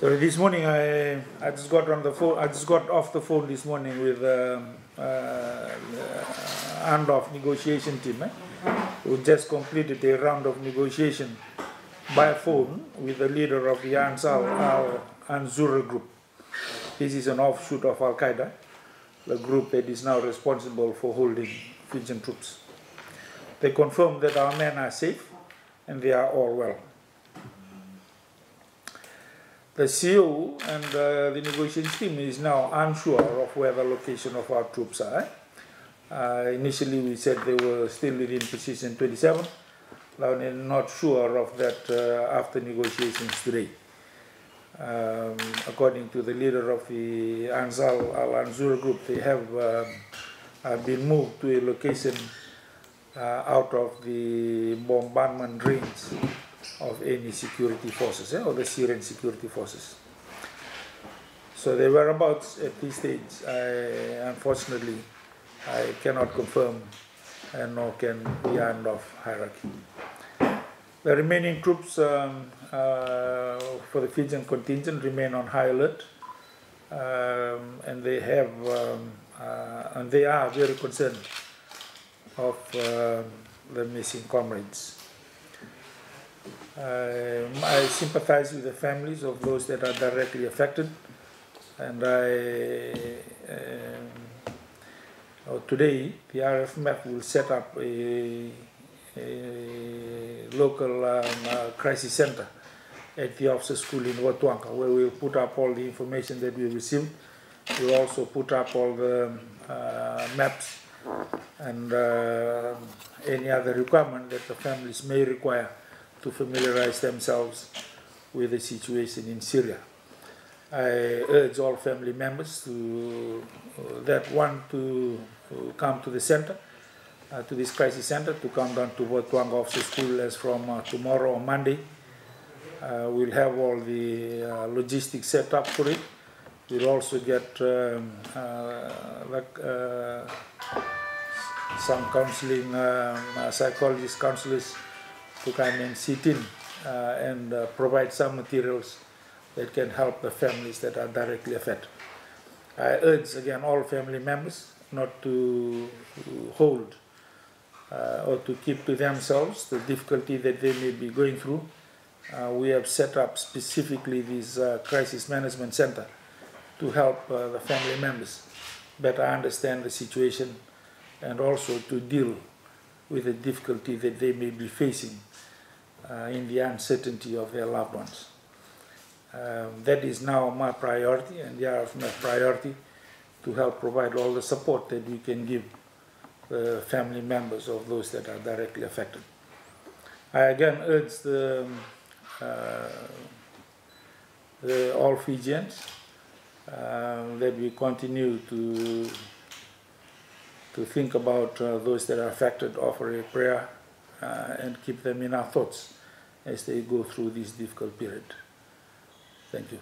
So this morning I just got on the phone. I just got off the phone this morning with handoff negotiation team. We just completed a round of negotiation by phone with the leader of the Ansar al-Ansur group. This is an offshoot of Al Qaeda, the group that is now responsible for holding Fijian troops. They confirmed that our men are safe and they are all well. The CEO and the negotiation team is now unsure of where the location of our troops are. Initially we said they were still within position 27. Now they're not sure of that after negotiations today. According to the leader of the Ansar al-Ansur group, they have been moved to a location out of the bombardment range of any security forces, or the Syrian security forces. So their whereabouts at this stage, unfortunately, I cannot confirm, and nor can the hand of hierarchy. The remaining troops for the Fijian contingent remain on high alert, and they are very concerned of the missing comrades. I sympathize with the families of those that are directly affected, and today the RFMF will set up a local crisis center at the officer school in Tikoitoga, where we'll put up all the information that we received. We'll also put up all the maps and any other requirement that the families may require to familiarize themselves with the situation in Syria. I urge all family members that want to come to the center, to this crisis center, to come down to Tikoitoga Officer School as from tomorrow or Monday. We'll have all the logistics set up for it. We'll also get some counseling, psychologists, counselors to come and sit in and provide some materials that can help the families that are directly affected. I urge again all family members not to hold or to keep to themselves the difficulty that they may be going through. We have set up specifically this crisis management center to help the family members better understand the situation and also to deal with the difficulty that they may be facing in the uncertainty of their loved ones. That is now my priority and the RFMF priority, to help provide all the support that we can give the family members of those that are directly affected. I again urge all Fijians that we continue to think about those that are affected, offer a prayer, and keep them in our thoughts as they go through this difficult period. Thank you.